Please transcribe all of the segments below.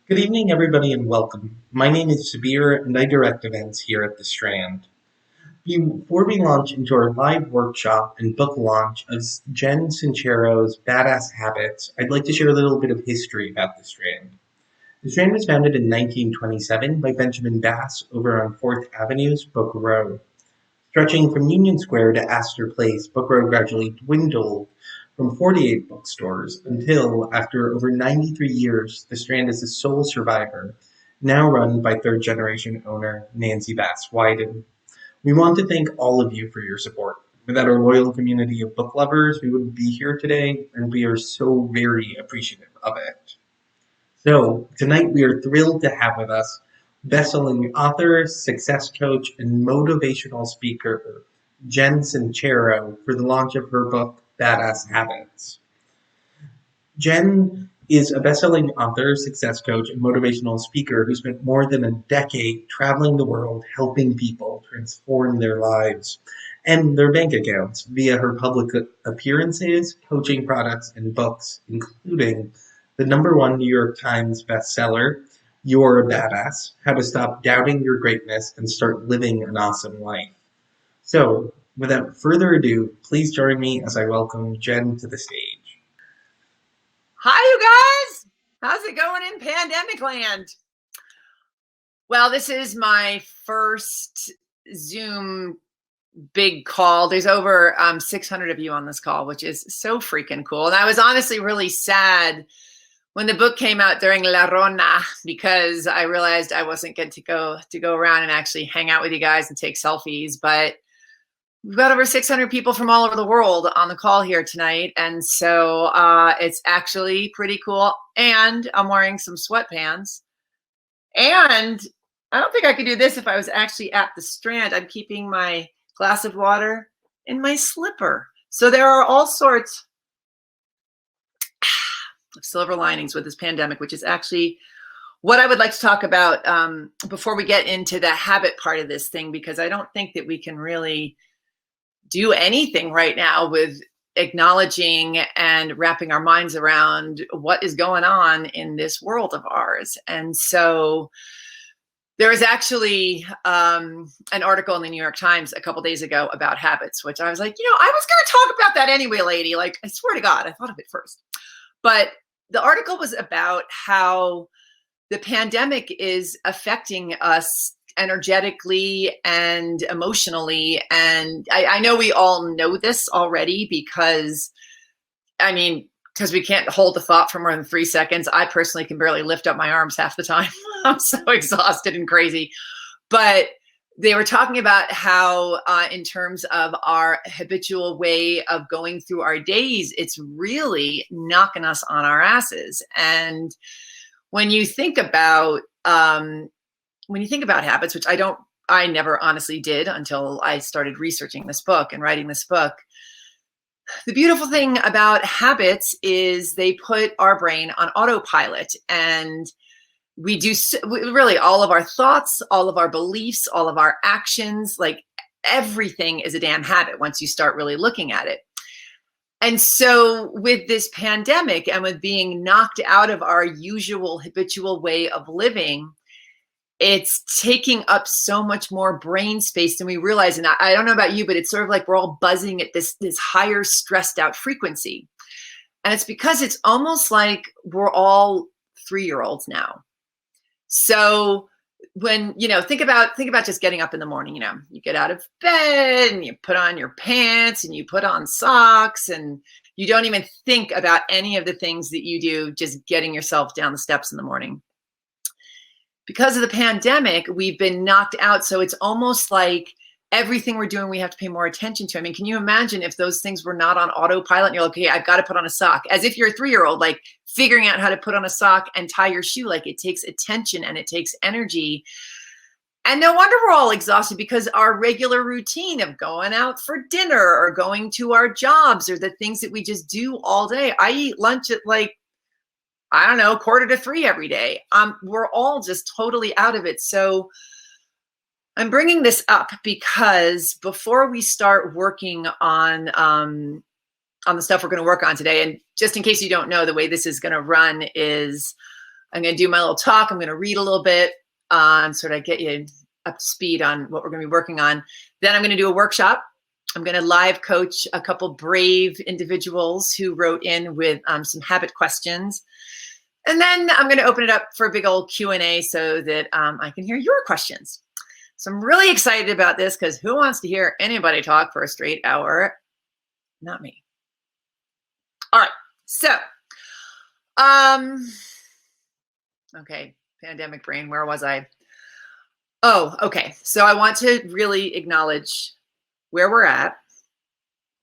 Good evening, everybody, and welcome. My name is Sabir, and I direct events here at the Strand. Before we launch into our live workshop and book launch of Jen Sincero's Badass Habits, I'd like to share a little bit of history about the Strand. The Strand was founded in 1927 by Benjamin Bass over on 4th Avenue's Book Row. Stretching from Union Square to Astor Place, Book Row gradually dwindled from 48 bookstores until, after over 93 years, the Strand is the sole survivor, now run by third generation owner Nancy Bass Wyden. We want to thank all of you for your support. Without our loyal community of book lovers, we wouldn't be here today, and we are so very appreciative of it. So, tonight we are thrilled to have with us bestselling author, success coach, and motivational speaker Jen Sincero for the launch of her book, Badass Habits. Jen is a best-selling author, success coach, and motivational speaker who spent more than a decade traveling the world helping people transform their lives and their bank accounts via her public appearances, coaching products, and books, including the #1 New York Times bestseller, You're a Badass: How to Stop Doubting Your Greatness and Start Living an Awesome Life. So, without further ado, please join me as I welcome Jen to the stage. Hi, you guys. How's it going in pandemic land? Well, this is my first Zoom big call. There's over 600 of you on this call, which is so freaking cool. And I was honestly really sad when the book came out during La Rona because I realized I wasn't getting to go around and actually hang out with you guys and take selfies. But we've got over 600 people from all over the world on the call here tonight. And so it's actually pretty cool. And I'm wearing some sweatpants. And I don't think I could do this if I was actually at the Strand. I'm keeping my glass of water in my slipper. So there are all sorts of silver linings with this pandemic, which is actually what I would like to talk about before we get into the habit part of this thing, because I don't think that we can really do anything right now with acknowledging and wrapping our minds around what is going on in this world of ours. And so there was actually an article in the New York Times a couple days ago about habits, which I was like, I was going to talk about that anyway, lady. Like, I swear to God, I thought of it first. But the article was about how the pandemic is affecting us energetically and emotionally. And I know we all know this already because we can't hold the thought for more than 3 seconds. I personally can barely lift up my arms half the time. I'm so exhausted and crazy. But they were talking about how in terms of our habitual way of going through our days, it's really knocking us on our asses. And when you think about habits, which I never honestly did until I started researching this book and writing this book. The beautiful thing about habits is they put our brain on autopilot, and we do really all of our thoughts, all of our beliefs, all of our actions, like everything is a damn habit once you start really looking at it. And so with this pandemic and with being knocked out of our usual habitual way of living, it's taking up so much more brain space than we realize. And I don't know about you, but it's sort of like we're all buzzing at this higher stressed out frequency. And it's because it's almost like we're all 3-year-olds now. So when, think about just getting up in the morning, you get out of bed and you put on your pants and you put on socks and you don't even think about any of the things that you do, just getting yourself down the steps in the morning. Because of the pandemic, we've been knocked out. So it's almost like everything we're doing, we have to pay more attention to. I mean, can you imagine if those things were not on autopilot and you're like, okay, I've got to put on a sock, as if you're a 3-year-old, like figuring out how to put on a sock and tie your shoe. Like, it takes attention and it takes energy. And no wonder we're all exhausted, because our regular routine of going out for dinner or going to our jobs or the things that we just do all day. I eat lunch at 2:45 every day. We're all just totally out of it. So I'm bringing this up because before we start working on the stuff we're going to work on today, and just in case you don't know, the way this is going to run is I'm going to do my little talk. I'm going to read a little bit on sort of get you up to speed on what we're going to be working on. Then I'm going to do a workshop. I'm going to live coach a couple brave individuals who wrote in with some habit questions. And then I'm going to open it up for a big old Q&A so that I can hear your questions. So I'm really excited about this because who wants to hear anybody talk for a straight hour? Not me. All right. So, okay, pandemic brain, where was I? Oh, okay. So I want to really acknowledge where we're at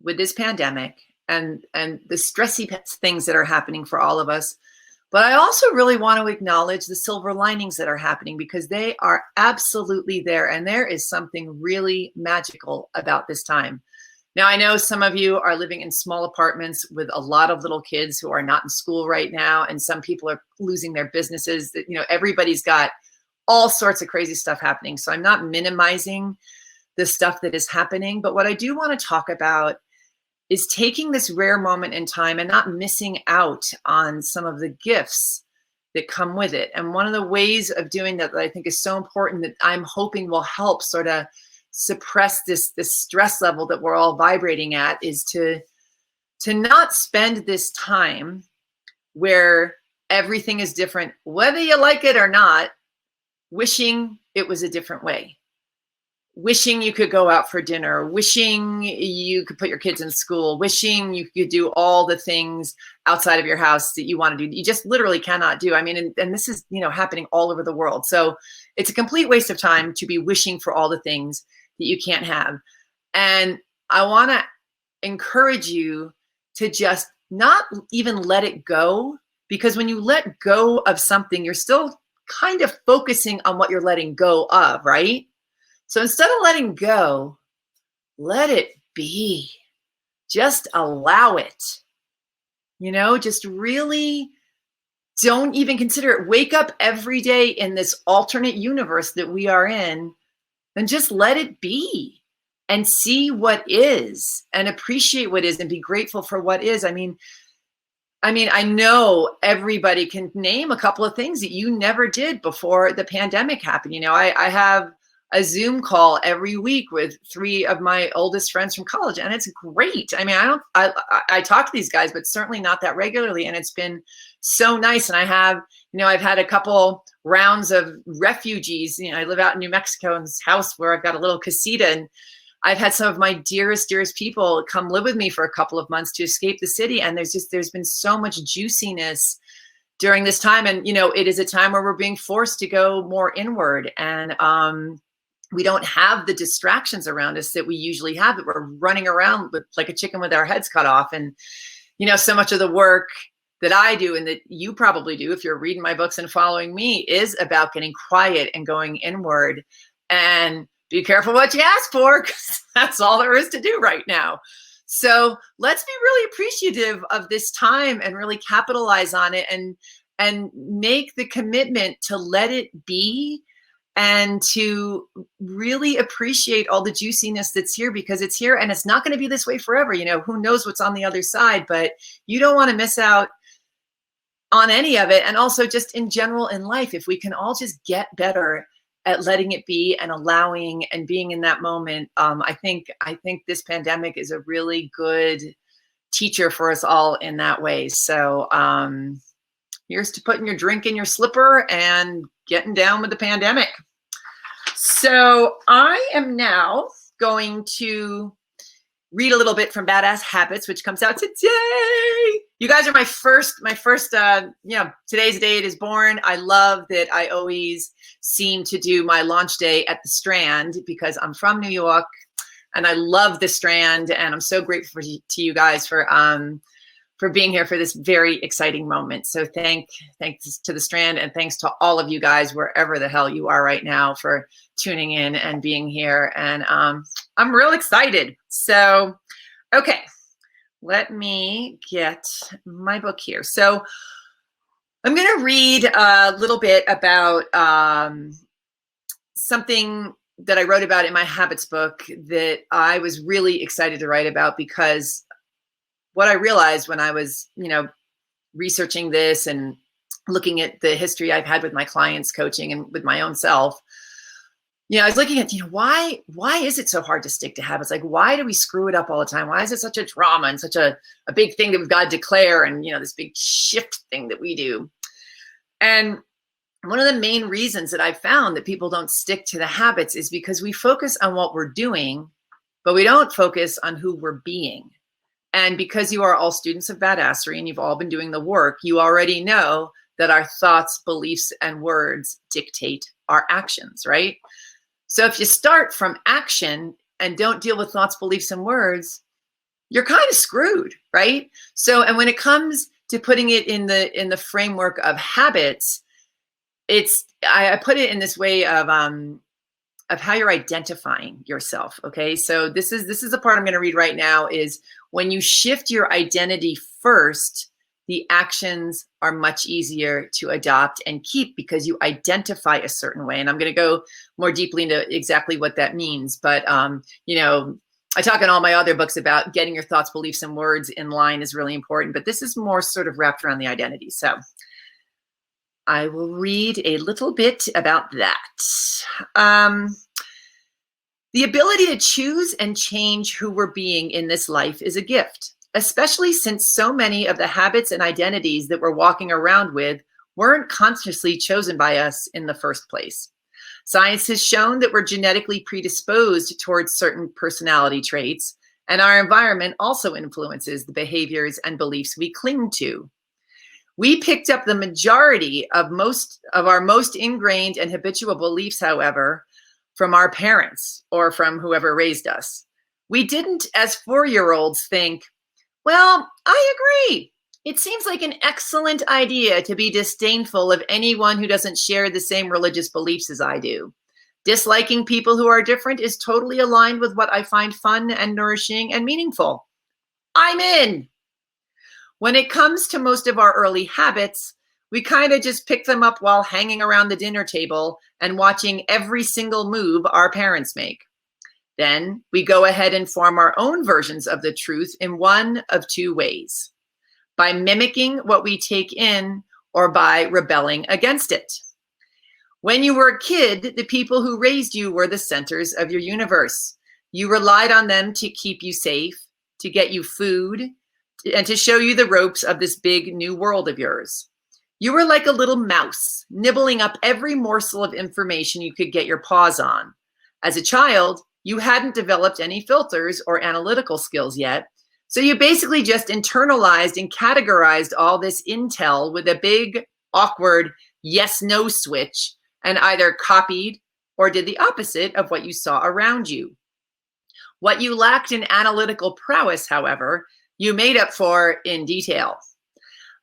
with this pandemic and the stressy things that are happening for all of us. But I also really want to acknowledge the silver linings that are happening because they are absolutely there. And there is something really magical about this time. Now, I know some of you are living in small apartments with a lot of little kids who are not in school right now. And some people are losing their businesses. That, everybody's got all sorts of crazy stuff happening. So I'm not minimizing the stuff that is happening. But what I do want to talk about is taking this rare moment in time and not missing out on some of the gifts that come with it. And one of the ways of doing that I think is so important that I'm hoping will help sort of suppress this stress level that we're all vibrating at is to not spend this time where everything is different, whether you like it or not, wishing it was a different way. Wishing you could go out for dinner, wishing you could put your kids in school, wishing you could do all the things outside of your house that you want to do. You just literally cannot do. I mean, and this is, happening all over the world. So it's a complete waste of time to be wishing for all the things that you can't have. And I want to encourage you to just not even let it go, because when you let go of something, you're still kind of focusing on what you're letting go of, right? So instead of letting go, let it be. Just allow it. Just really don't even consider it. Wake up every day in this alternate universe that we are in and just let it be and see what is and appreciate what is and be grateful for what is. I mean, I know everybody can name a couple of things that you never did before the pandemic happened. I have a Zoom call every week with 3 of my oldest friends from college, and it's great. I mean, I talk to these guys, but certainly not that regularly, and it's been so nice. And I have, I've had a couple rounds of refugees. I live out in New Mexico in this house where I've got a little casita, and I've had some of my dearest people come live with me for a couple of months to escape the city. And there's been so much juiciness during this time. And, it is a time where we're being forced to go more inward. And we don't have the distractions around us that we usually have, that we're running around with like a chicken with our heads cut off. And, so much of the work that I do and that you probably do, if you're reading my books and following me, is about getting quiet and going inward. And be careful what you ask for, because that's all there is to do right now. So let's be really appreciative of this time and really capitalize on it and make the commitment to let it be and to really appreciate all the juiciness that's here, because it's here and it's not going to be this way forever. Who knows what's on the other side, but you don't want to miss out on any of it. And also just in general in life, if we can all just get better at letting it be and allowing and being in that moment. I think this pandemic is a really good teacher for us all in that way. So here's to putting your drink in your slipper and getting down with the pandemic. So I am now going to read a little bit from Badass Habits, which comes out today. You guys are my first, today's date is born. I love that I always seem to do my launch day at the Strand because I'm from New York and I love the Strand. And I'm so grateful to you guys for being here for this very exciting moment. So thanks to the Strand, and thanks to all of you guys, wherever the hell you are right now, for tuning in and being here. And I'm real excited. So, okay, let me get my book here. So I'm going to read a little bit about something that I wrote about in my habits book that I was really excited to write about, because what I realized when I was, researching this and looking at the history I've had with my clients coaching and with my own self, I was looking at, why is it so hard to stick to habits? Like, why do we screw it up all the time? Why is it such a drama and such a big thing that we've got to declare, and, this big shift thing that we do? And one of the main reasons that I've found that people don't stick to the habits is because we focus on what we're doing, but we don't focus on who we're being. And because you are all students of badassery and you've all been doing the work, you already know that our thoughts, beliefs, and words dictate our actions, right? So if you start from action and don't deal with thoughts, beliefs, and words, you're kind of screwed, right? So, and when it comes to putting it in the framework of habits, I put it in this way of how you're identifying yourself. Okay, so this is the part I'm going to read right now. Is when you shift your identity first, the actions are much easier to adopt and keep because you identify a certain way. And I'm going to go more deeply into exactly what that means. But, I talk in all my other books about getting your thoughts, beliefs, and words in line is really important. But this is more sort of wrapped around the identity. So I will read a little bit about that. The ability to choose and change who we're being in this life is a gift, especially since so many of the habits and identities that we're walking around with weren't consciously chosen by us in the first place. Science has shown that we're genetically predisposed towards certain personality traits, and our environment also influences the behaviors and beliefs we cling to. We picked up the majority of our most ingrained and habitual beliefs, however, from our parents or from whoever raised us. We didn't, as 4-year-olds, think, well, I agree. It seems like an excellent idea to be disdainful of anyone who doesn't share the same religious beliefs as I do. Disliking people who are different is totally aligned with what I find fun and nourishing and meaningful. I'm in. When it comes to most of our early habits, we kind of just pick them up while hanging around the dinner table and watching every single move our parents make. Then we go ahead and form our own versions of the truth in one of two ways: by mimicking what we take in or by rebelling against it. When you were a kid, the people who raised you were the centers of your universe. You relied on them to keep you safe, to get you food, and to show you the ropes of this big new world of yours. You were like a little mouse, nibbling up every morsel of information you could get your paws on. As a child, you hadn't developed any filters or analytical skills yet, so you basically just internalized and categorized all this intel with a big, awkward yes-no switch and either copied or did the opposite of what you saw around you. What you lacked in analytical prowess, however, you made up for in detail.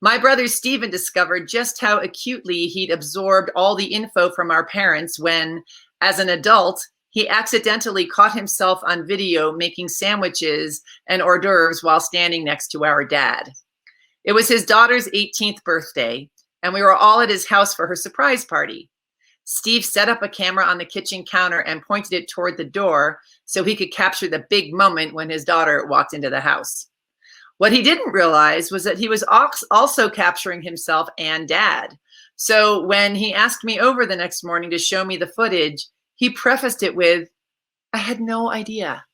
My brother Stephen discovered just how acutely he'd absorbed all the info from our parents when, as an adult, he accidentally caught himself on video making sandwiches and hors d'oeuvres while standing next to our dad. It was his daughter's 18th birthday, and we were all at his house for her surprise party. Steve set up a camera on the kitchen counter and pointed it toward the door so he could capture the big moment when his daughter walked into the house. What he didn't realize was that he was also capturing himself and dad. So when he asked me over the next morning to show me the footage, he prefaced it with, I had no idea.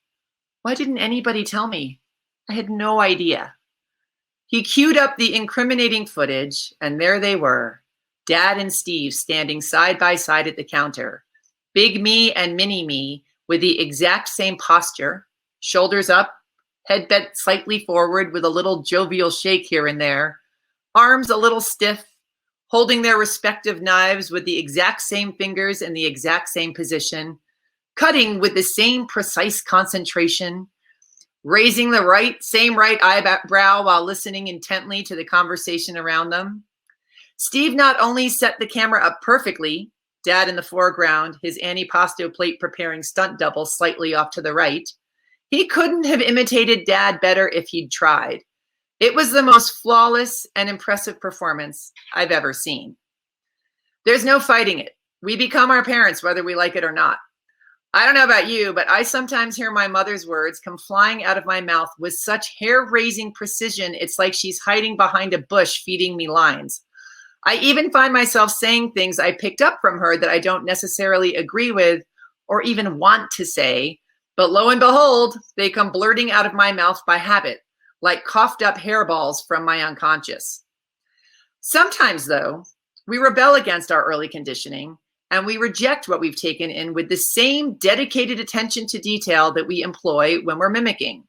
Why didn't anybody tell me? I had no idea. He queued up the incriminating footage, and there they were, Dad and Steve standing side by side at the counter, big me and mini me with the exact same posture, shoulders up, head bent slightly forward with a little jovial shake here and there, arms a little stiff, holding their respective knives with the exact same fingers in the exact same position, cutting with the same precise concentration, raising the same right eyebrow while listening intently to the conversation around them. Steve not only set the camera up perfectly, Dad in the foreground, his antipasto plate preparing stunt double slightly off to the right, he couldn't have imitated Dad better if he'd tried. It was the most flawless and impressive performance I've ever seen. There's no fighting it. We become our parents whether we like it or not. I don't know about you, but I sometimes hear my mother's words come flying out of my mouth with such hair-raising precision, it's like she's hiding behind a bush feeding me lines. I even find myself saying things I picked up from her that I don't necessarily agree with or even want to say, but lo and behold, they come blurting out of my mouth by habit, like coughed up hairballs from my unconscious. Sometimes, though, we rebel against our early conditioning and we reject what we've taken in with the same dedicated attention to detail that we employ when we're mimicking.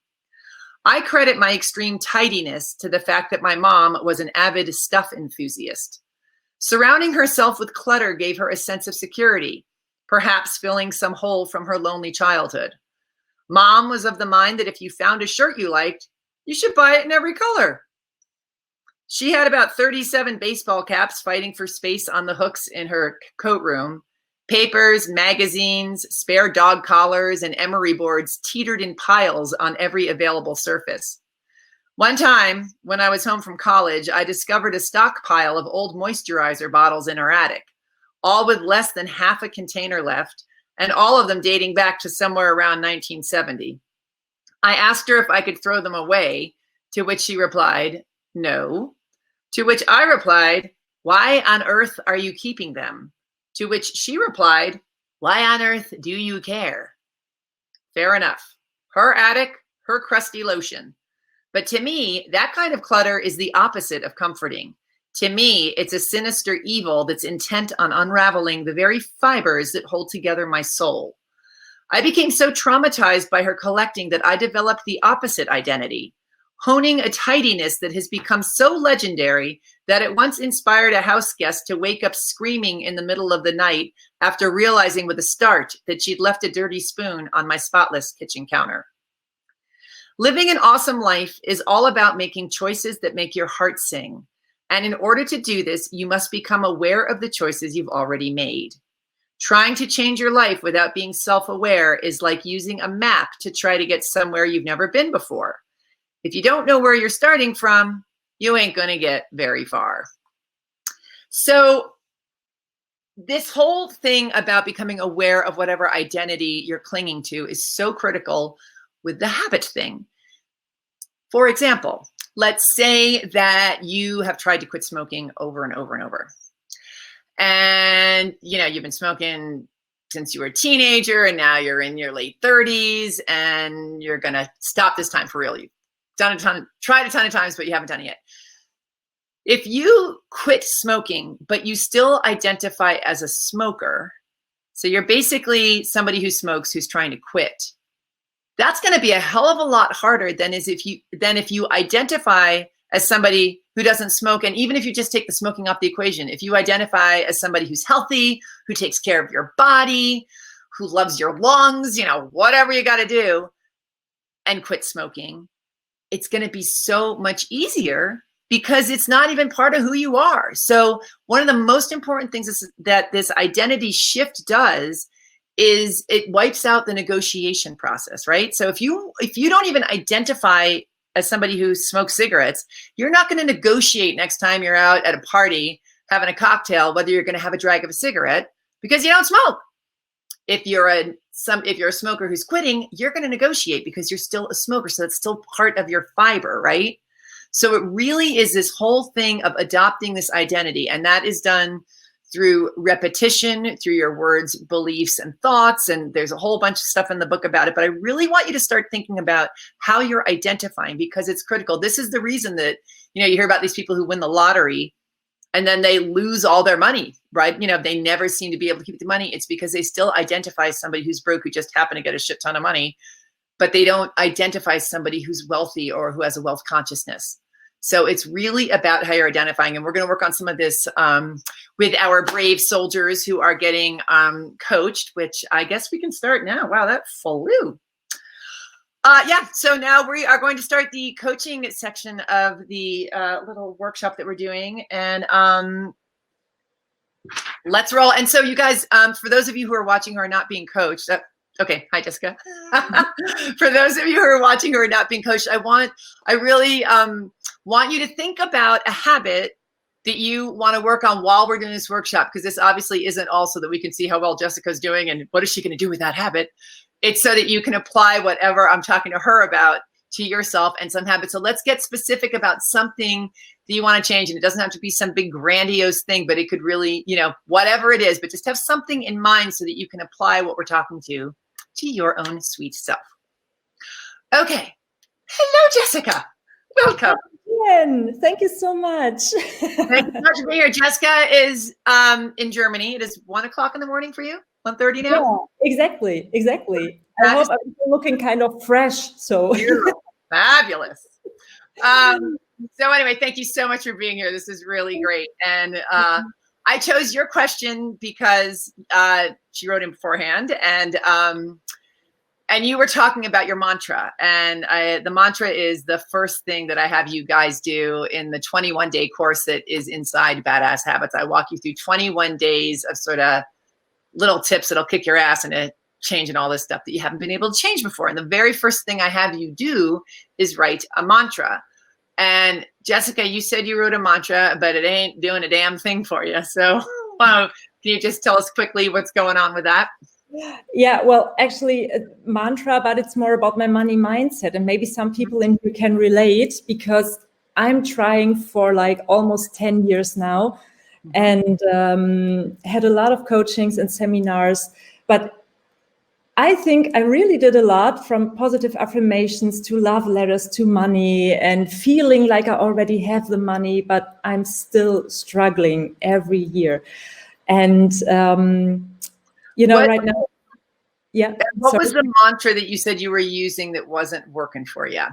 I credit my extreme tidiness to the fact that my mom was an avid stuff enthusiast. Surrounding herself with clutter gave her a sense of security, perhaps filling some hole from her lonely childhood. Mom was of the mind that if you found a shirt you liked, you should buy it in every color. She had about 37 baseball caps fighting for space on the hooks in her coat room. Papers, magazines, spare dog collars, and emery boards teetered in piles on every available surface. One time, when I was home from college, I discovered a stockpile of old moisturizer bottles in her attic, all with less than half a container left, and all of them dating back to somewhere around 1970. I asked her if I could throw them away, to which she replied, no. To which I replied, why on earth are you keeping them? To which she replied, why on earth do you care? Fair enough. Her attic, her crusty lotion. But to me, that kind of clutter is the opposite of comforting. To me, it's a sinister evil that's intent on unraveling the very fibers that hold together my soul. I became so traumatized by her collecting that I developed the opposite identity, honing a tidiness that has become so legendary that it once inspired a house guest to wake up screaming in the middle of the night after realizing with a start that she'd left a dirty spoon on my spotless kitchen counter. Living an awesome life is all about making choices that make your heart sing. And in order to do this, you must become aware of the choices you've already made. Trying to change your life without being self-aware is like using a map to try to get somewhere you've never been before. If you don't know where you're starting from, you ain't going to get very far. So this whole thing about becoming aware of whatever identity you're clinging to is so critical with the habit thing. For example, let's say that you have tried to quit smoking over and over and over. And, you've been smoking since you were a teenager and now you're in your late 30s and you're going to stop this time for real. You've tried a ton of times, but you haven't done it yet. If you quit smoking, but you still identify as a smoker, so you're basically somebody who smokes who's trying to quit, that's going to be a hell of a lot harder than if you identify as somebody who doesn't smoke. And even if you just take the smoking off the equation, if you identify as somebody who's healthy, who takes care of your body, who loves your lungs, whatever you got to do, and quit smoking, it's going to be so much easier because it's not even part of who you are. So one of the most important things is that this identity shift does is it wipes out the negotiation process, right? So if you don't even identify as somebody who smokes cigarettes, you're not going to negotiate next time you're out at a party having a cocktail whether you're going to have a drag of a cigarette because you don't smoke. If you're a smoker who's quitting, you're going to negotiate because you're still a smoker. So that's still part of your fiber, right? So it really is this whole thing of adopting this identity. And that is done through repetition, through your words, beliefs, and thoughts. And there's a whole bunch of stuff in the book about it. But I really want you to start thinking about how you're identifying because it's critical. This is the reason that, you hear about these people who win the lottery and then they lose all their money, right? They never seem to be able to keep the money. It's because they still identify as somebody who's broke, who just happened to get a shit ton of money, but they don't identify as somebody who's wealthy or who has a wealth consciousness. So it's really about how you're identifying. And we're going to work on some of this with our brave soldiers who are getting coached, which I guess we can start now. Wow, that flew. So now we are going to start the coaching section of the little workshop that we're doing. And let's roll. And so you guys, for those of you who are watching who are not being coached, okay. Hi, Jessica. For those of you who are watching who are not being coached, I really want you to think about a habit that you want to work on while we're doing this workshop, because this obviously isn't all so that we can see how well Jessica's doing and what is she going to do with that habit. It's so that you can apply whatever I'm talking to her about to yourself and some habits. So let's get specific about something that you want to change. And it doesn't have to be some big grandiose thing, but it could really, whatever it is, but just have something in mind so that you can apply what we're talking to your own sweet self. Okay. Hello, Jessica. Welcome. Jen, thank you so much. Thank you so much for being here. Jessica is in Germany. It is 1:00 in the morning for you. 1:30 now. Yeah, exactly. I hope I'm looking kind of fresh. So fabulous. So anyway, thank you so much for being here. This is really great. And I chose your question because she wrote in beforehand, and you were talking about your mantra. And the mantra is the first thing that I have you guys do in the 21-day course that is inside Badass Habits. I walk you through 21 days of sort of little tips that'll kick your ass into changing all this stuff that you haven't been able to change before. And the very first thing I have you do is write a mantra. And Jessica, you said you wrote a mantra, but it ain't doing a damn thing for you. So can you just tell us quickly what's going on with that? Yeah, well, actually, a mantra, but it's more about my money mindset. And maybe some people in here can relate, because I'm trying for like almost 10 years now, and had a lot of coachings and seminars. But I think I really did a lot, from positive affirmations to love letters to money, and feeling like I already have the money, but I'm still struggling every year. And right now, yeah. What was the mantra that you said you were using that wasn't working for you?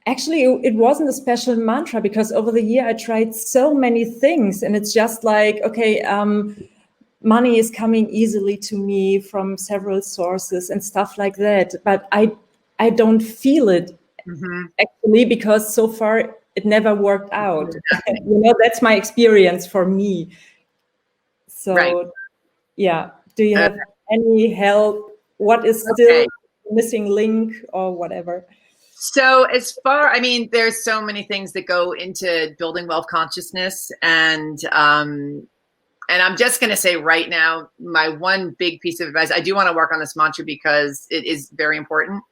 Actually, it wasn't a special mantra, because over the year I tried so many things, and it's just like, okay, money is coming easily to me from several sources and stuff like that. But I don't feel it actually, because so far it never worked out. That's my experience for me. So, right. Yeah. Do you have any help? What is still missing link or whatever? So there's so many things that go into building wealth consciousness. And I'm just going to say right now, my one big piece of advice, I do want to work on this mantra because it is very important.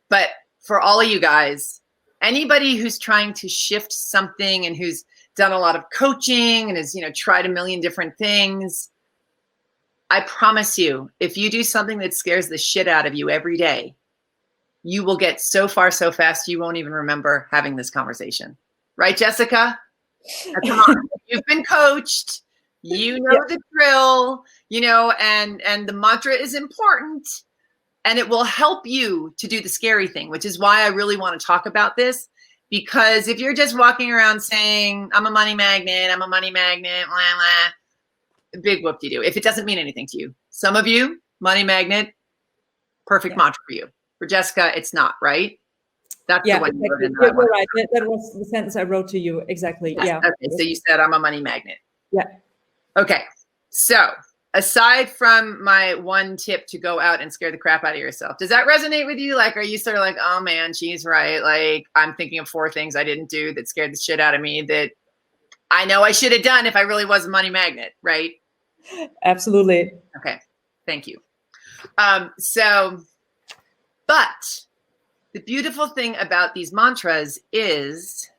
But for all of you guys, anybody who's trying to shift something and who's done a lot of coaching and has, tried a million different things, I promise you, if you do something that scares the shit out of you every day, you will get so far so fast you won't even remember having this conversation. Right, Jessica? Come on. You've been coached. You know the drill, and the mantra is important, and it will help you to do the scary thing, which is why I really want to talk about this. Because if you're just walking around saying, I'm a money magnet, blah, blah, big whoop-de-doo. If it doesn't mean anything to you. Some of you, money magnet, perfect mantra for you. For Jessica, it's not, right? That's the one you wrote in. You're right. That was the sentence I wrote to you. Exactly. Yes. Yeah. Okay. So you said, I'm a money magnet. Yeah. Okay. So aside from my one tip to go out and scare the crap out of yourself, does that resonate with you? Like, are you sort of like, oh man, she's right. Like, I'm thinking of 4 things I didn't do that scared the shit out of me that I know I should have done if I really was a money magnet, right? Absolutely. Okay. Thank you. But the beautiful thing about these mantras is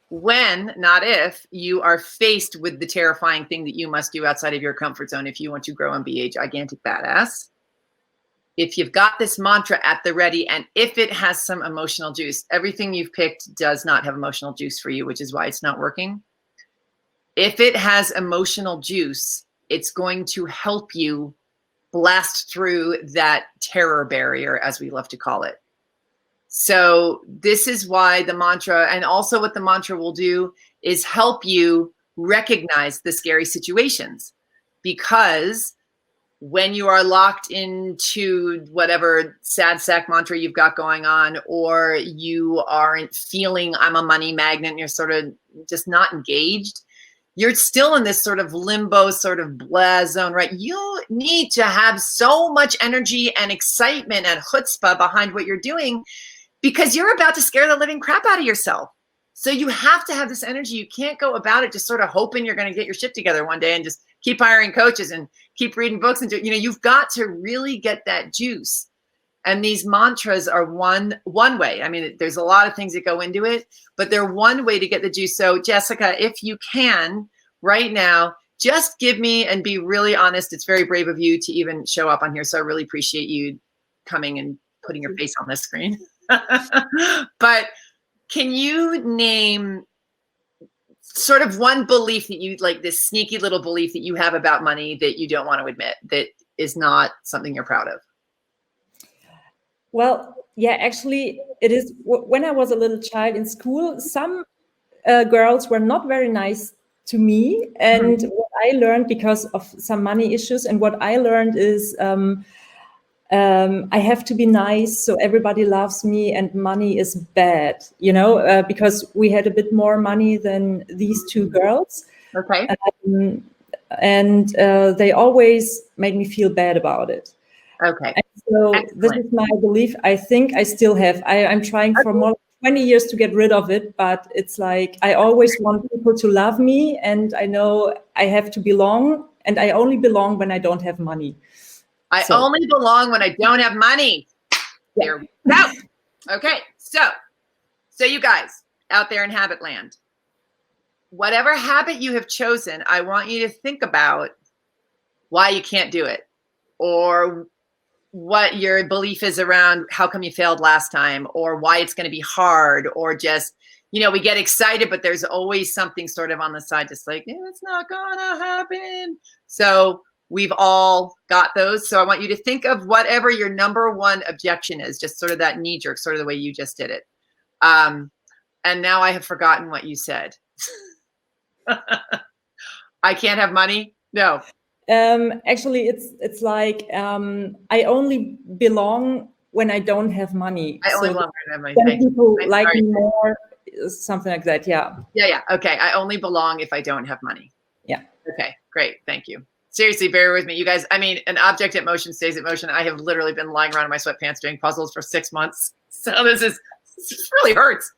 when, not if, you are faced with the terrifying thing that you must do outside of your comfort zone if you want to grow and be a gigantic badass. If you've got this mantra at the ready, and if it has some emotional juice, everything you've picked does not have emotional juice for you, which is why it's not working. If it has emotional juice, it's going to help you blast through that terror barrier, as we love to call it. So this is why the mantra, and also what the mantra will do is help you recognize the scary situations. Because when you are locked into whatever sad sack mantra you've got going on, or you aren't feeling I'm a money magnet and you're sort of just not engaged, you're still in this sort of limbo, sort of blah zone, right? You need to have so much energy and excitement and chutzpah behind what you're doing, because you're about to scare the living crap out of yourself. So you have to have this energy. You can't go about it just sort of hoping you're going to get your shit together one day and just keep hiring coaches and keep reading books. And you've got to really get that juice. And these mantras are one way. I mean, there's a lot of things that go into it, but they're one way to get the juice. So Jessica, if you can right now, just give me, and be really honest. It's very brave of you to even show up on here. So I really appreciate you coming and putting your face on this screen. But can you name sort of one belief that you like, this sneaky little belief that you have about money that you don't want to admit, that is not something you're proud of? Well, yeah, actually, it is. When I was a little child in school, some girls were not very nice to me. And what I learned, because of some money issues, and what I learned is I have to be nice so everybody loves me, and money is bad, because we had a bit more money than these two girls. Okay. And they always made me feel bad about it. Okay. And so Excellent. This is my belief. I think I still have. I'm trying for more than 20 years to get rid of it, but it's like I always want people to love me, and I know I have to belong, and I only belong when I don't have money. I only belong when I don't have money. There we go. Okay, so you guys out there in habit land, whatever habit you have chosen, I want you to think about why you can't do it, or what your belief is around how come you failed last time, or why it's going to be hard, or just, we get excited, but there's always something sort of on the side, just like, it's not gonna happen. So we've all got those. So I want you to think of whatever your number one objection is, just sort of that knee jerk, sort of the way you just did it. And now I have forgotten what you said. I can't have money? No. Actually, it's like I only belong when I don't have money. I only belong when I don't have money. Then Thank people you. like me more, something like that. Yeah. Yeah. Okay. I only belong if I don't have money. Yeah. Okay. Great. Thank you. Seriously, bear with me, you guys. I mean, an object at motion stays at motion. I have literally been lying around in my sweatpants doing puzzles for 6 months. So this really hurts.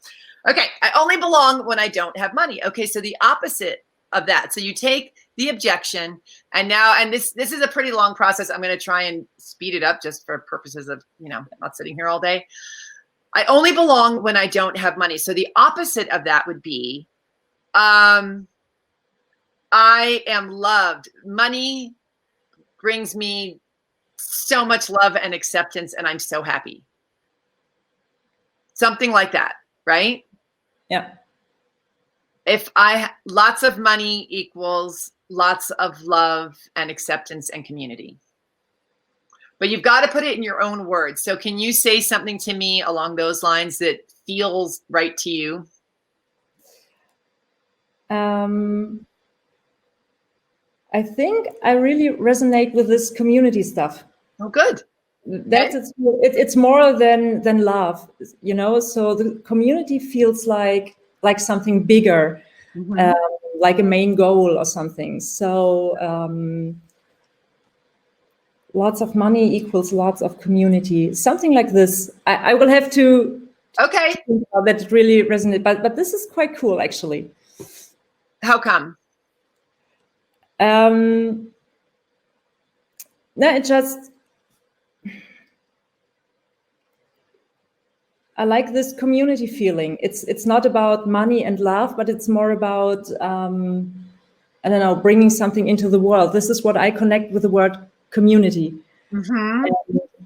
Okay. I only belong when I don't have money. Okay. So the opposite of that. So you take the objection, and this is a pretty long process. I'm going to try and speed it up just for purposes of, not sitting here all day. I only belong when I don't have money. So the opposite of that would be, I am loved. Money brings me so much love and acceptance, and I'm so happy. Something like that, right? Yeah. If lots of money equals lots of love and acceptance and community. But you've got to put it in your own words. So can you say something to me along those lines that feels right to you? I think I really resonate with this community stuff. Oh, good. It's more than love, so the community feels like something bigger, like a main goal or something. So lots of money equals lots of community, something like this. I will have to think about that really resonate, but this is quite cool, actually. How come? No, it just, I like this community feeling. It's not about money and love, but it's more about, I don't know, bringing something into the world. This is what I connect with the word community. And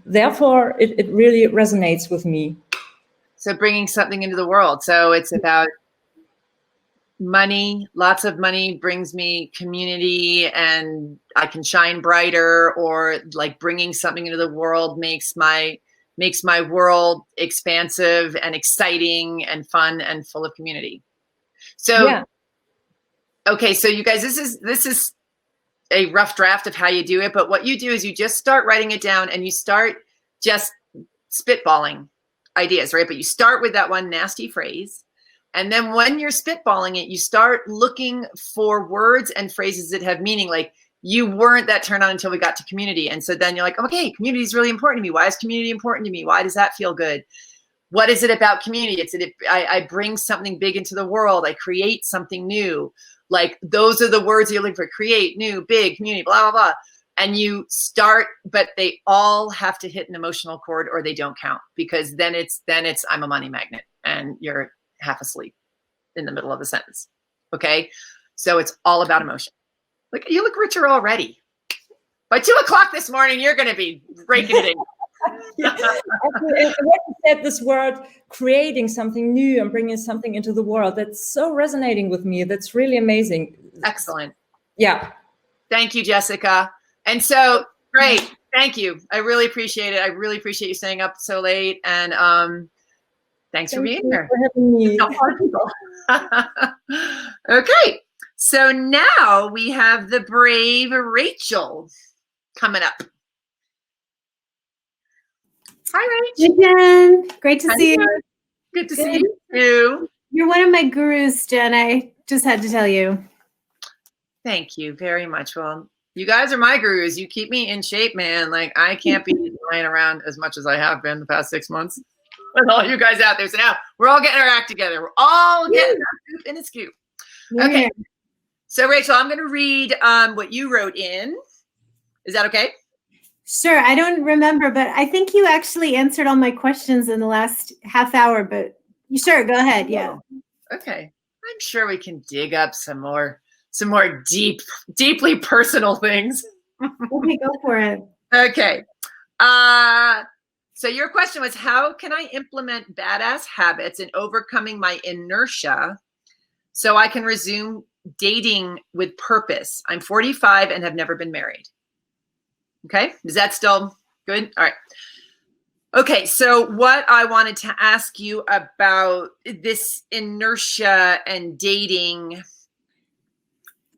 therefore, it really resonates with me. So bringing something into the world. So it's about money. Lots of money brings me community, and I can shine brighter, or like bringing something into the world makes my world expansive and exciting and fun and full of community. So, okay. So you guys, this is a rough draft of how you do it, but what you do is you just start writing it down, and you start just spitballing ideas, right? But you start with that one nasty phrase. And then when you're spitballing it, you start looking for words and phrases that have meaning. Like, you weren't that turned on until we got to community. And so then you're like, okay, community is really important to me. Why is community important to me? Why does that feel good? What is it about community? I bring something big into the world. I create something new. Like, those are the words you're looking for: create, new, big, community, blah, blah, blah. and you start, but they all have to hit an emotional chord or they don't count, because then it's I'm a money magnet and you're half asleep in the middle of the sentence. Okay. So it's all about emotion. Like, you look richer already. By 2:00 this morning, you're going to be raking it in. Yeah. And when you said this word, creating something new and bringing something into the world, that's so resonating with me. That's really amazing. Excellent. Yeah. Thank you, Jessica. And so, great. Thank you. I really appreciate it. I really appreciate you staying up so late. And thanks for being here. For having me. Okay. So now we have the brave Rachel coming up. Hi, Rachel. Hey, Jen. Great to see you. Good to see you too. You're one of my gurus, Jen. I just had to tell you. Thank you very much. Well, you guys are my gurus. You keep me in shape, man. Like, I can't be lying around as much as I have been the past 6 months with all you guys out there. So now we're all getting our act together. We're all getting our scoop in a scoop. Okay. Yeah. So, Rachel, I'm going to read what you wrote in. Is that okay? Sure. I don't remember, but I think you actually answered all my questions in the last half hour, but sure, go ahead. Yeah. Okay. I'm sure we can dig up some more deeply personal things. Okay, go for it. Okay. So your question was, how can I implement badass habits in overcoming my inertia so I can resume dating with purpose? I'm 45 and have never been married. Okay. Is that still good? All right. Okay. So what I wanted to ask you about this inertia and dating.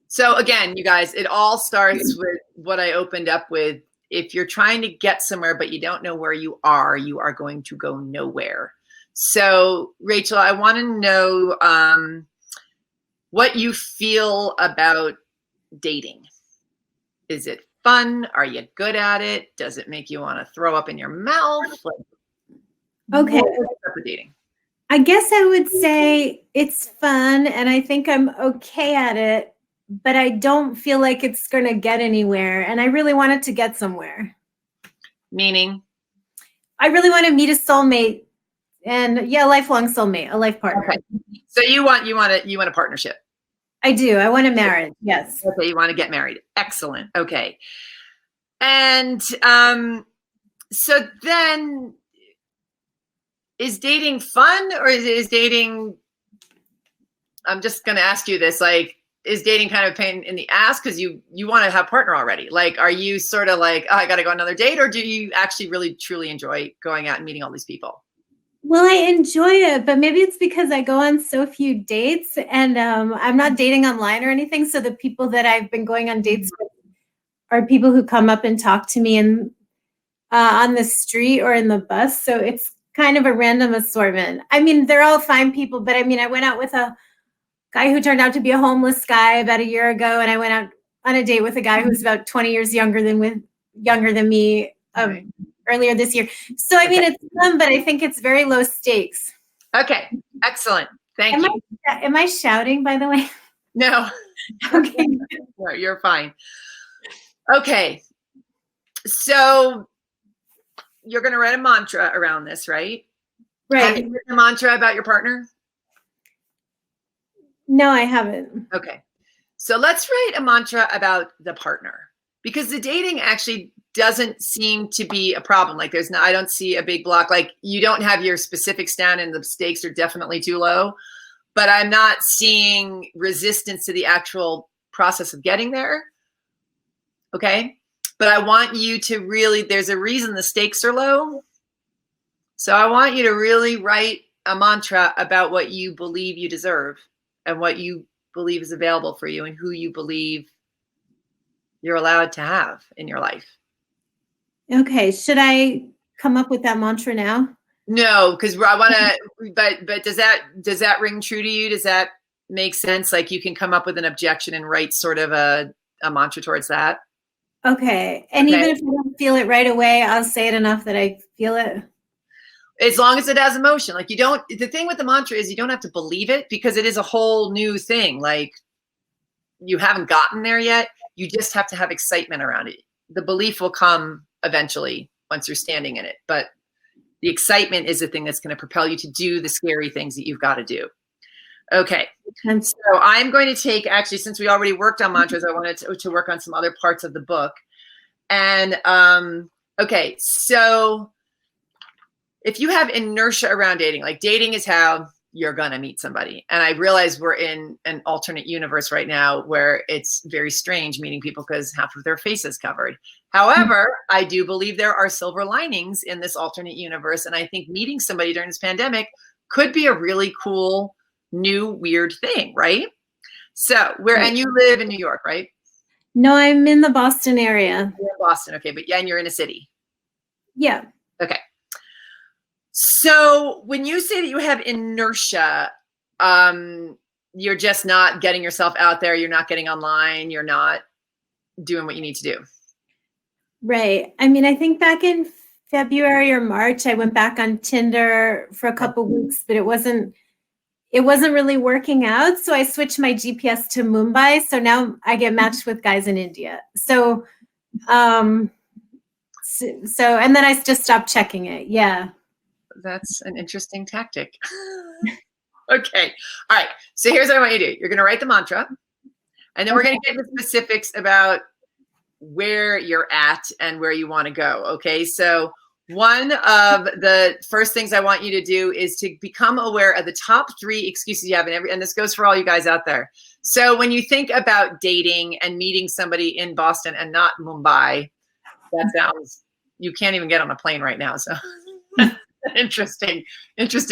So again, you guys, it all starts with what I opened up with. If you're trying to get somewhere, but you don't know where you are going to go nowhere. So Rachel, I want to know what you feel about dating. Is it fun? Are you good at it? Does it make you want to throw up in your mouth? Okay. What's up with dating? I guess I would say it's fun and I think I'm okay at it, but I don't feel like it's going to get anywhere. And I really want it to get somewhere. Meaning? I really want to meet a soulmate and a lifelong soulmate, a life partner. Okay. So you want a partnership. I do. I want a marriage. Yes. Okay. You want to get married. Excellent. Okay. And so then is dating fun, or is dating, I'm just going to ask you this, like, is dating kind of a pain in the ass because you want to have a partner already? Like, are you sort of like, oh, I got to go on another date, or do you actually really truly enjoy going out and meeting all these people? Well, I enjoy it, but maybe it's because I go on so few dates and I'm not dating online or anything. So the people that I've been going on dates with are people who come up and talk to me on the street or in the bus. So it's kind of a random assortment. I mean, they're all fine people, but I mean, I went out with a guy who turned out to be a homeless guy about a year ago, and I went out on a date with a guy who's about 20 years younger than me earlier this year. So I mean, it's fun, but I think it's very low stakes. Okay, excellent. Thank you. Am I shouting, by the way? No. Okay. No, you're fine. Okay. So you're going to write a mantra around this, right? Right. Have you written a mantra about your partner? No, I haven't. Okay. So let's write a mantra about the partner, because the dating actually doesn't seem to be a problem. Like, I don't see a big block. Like, you don't have your specifics down and the stakes are definitely too low, but I'm not seeing resistance to the actual process of getting there. Okay. But I want you to really, there's a reason the stakes are low. So I want you to really write a mantra about what you believe you deserve and what you believe is available for you and who you believe you're allowed to have in your life. Okay. Should I come up with that mantra now? No, because I want to, but does that ring true to you? Does that make sense? Like, you can come up with an objection and write sort of a mantra towards that. Okay. And Okay. even if I don't feel it right away, I'll say it enough that I feel it. As long as it has emotion. Like, the thing with the mantra is you don't have to believe it, because it is a whole new thing. Like, you haven't gotten there yet. You just have to have excitement around it. the belief will come eventually once you're standing in it. But the excitement is the thing that's going to propel you to do the scary things that you've got to do. Okay. And so I'm going to take, actually, since we already worked on mantras, I wanted to work on some other parts of the book. And, okay. So if you have inertia around dating, like dating is how you're going to meet somebody. And I realize we're in an alternate universe right now where it's very strange meeting people because half of their face is covered. However, I do believe there are silver linings in this alternate universe. And I think meeting somebody during this pandemic could be a really cool, new, weird thing, right? So and you live in New York, right? No, I'm in the Boston area. You're in Boston. Okay. But yeah, and you're in a city. Yeah. Okay. So when you say that you have inertia, you're just not getting yourself out there. You're not getting online. You're not doing what you need to do. Right. I mean, I think back in February or March, I went back on Tinder for a couple weeks, but it wasn't really working out. So I switched my GPS to Mumbai. So now I get matched with guys in India. So, and then I just stopped checking it. Yeah. That's an interesting tactic. Okay. All right. So here's what I want you to do. You're going to write the mantra, and then we're going to get into specifics about where you're at and where you want to go. Okay. So one of the first things I want you to do is to become aware of the top 3 excuses you have, and this goes for all you guys out there. So when you think about dating and meeting somebody in Boston and not Mumbai, that sounds, you can't even get on a plane right now. So interesting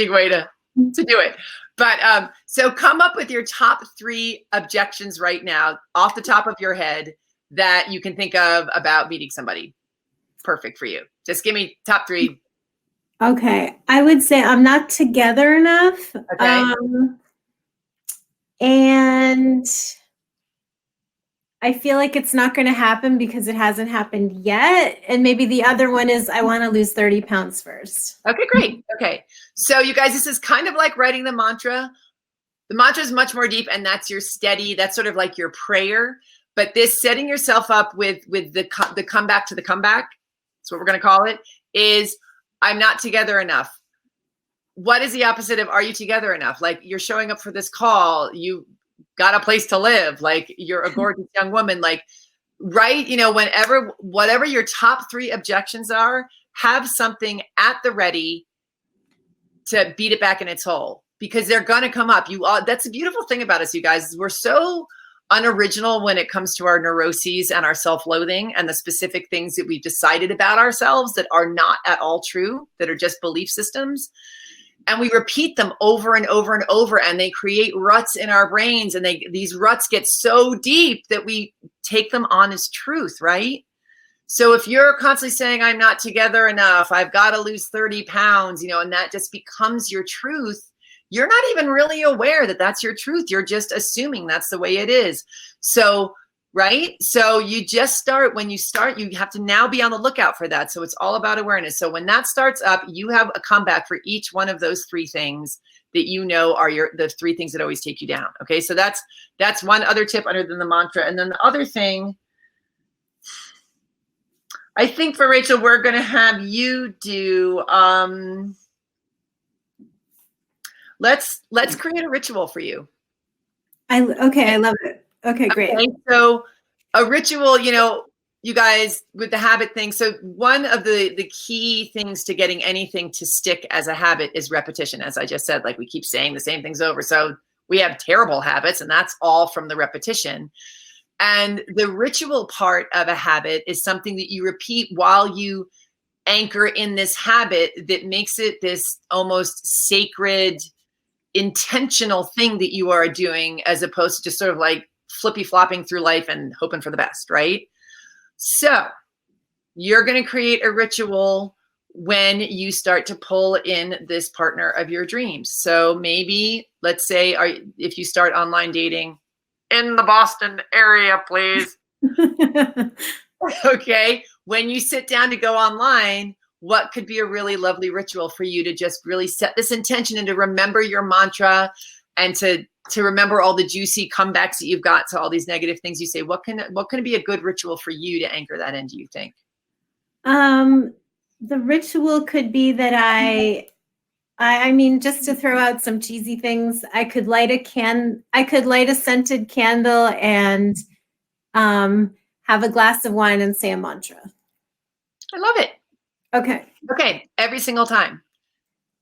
way to do it. But so come up with your top 3 objections right now off the top of your head that you can think of about meeting somebody. Perfect for you. Just give me top 3. Okay. I would say I'm not together enough. Okay. And I feel like it's not going to happen because it hasn't happened yet. And maybe the other one is I want to lose 30 pounds first. Okay, great. Okay. So you guys, this is kind of like writing the mantra. The mantra is much more deep, and that's your steady, that's sort of like your prayer. But this setting yourself up with the comeback to the comeback, that's what we're going to call it, is I'm not together enough. What is the opposite of are you together enough? Like you're showing up for this call, you got a place to live, like you're a gorgeous young woman, like, right? Whatever your top 3 objections are, have something at the ready to beat it back in its hole, because they're going to come up. That's the beautiful thing about us, you guys, is we're so unoriginal when it comes to our neuroses and our self-loathing and the specific things that we've decided about ourselves that are not at all true, that are just belief systems. And we repeat them over and over and over, and they create ruts in our brains, and these ruts get so deep that we take them on as truth, right? So if you're constantly saying, I'm not together enough, I've got to lose 30 pounds, and that just becomes your truth, you're not even really aware that that's your truth. You're just assuming that's the way it is. So, right? So you just when you start, you have to now be on the lookout for that. So it's all about awareness. So when that starts up, you have a comeback for each one of those 3 things that are the 3 things that always take you down. Okay. So that's one other tip other than the mantra. And then the other thing, I think for Rachel, we're going to have you do, let's create a ritual for you. I love it. Okay, great. Okay, so a ritual, you guys, with the habit thing. So one of the key things to getting anything to stick as a habit is repetition. As I just said, like we keep saying the same things over. So we have terrible habits, and that's all from the repetition. And the ritual part of a habit is something that you repeat while you anchor in this habit that makes it this almost sacred, intentional thing that you are doing, as opposed to just sort of like flippy flopping through life and hoping for the best, right? So you're going to create a ritual when you start to pull in this partner of your dreams. So maybe, let's say, if you start online dating, in the Boston area, please. Okay. When you sit down to go online, what could be a really lovely ritual for you to just really set this intention and to remember your mantra and to to remember all the juicy comebacks that you've got to all these negative things you say, what can be a good ritual for you to anchor that in, do you think? The ritual could be that I mean, just to throw out some cheesy things, I could light a scented candle and have a glass of wine and say a mantra. I love it. Okay. Every single time.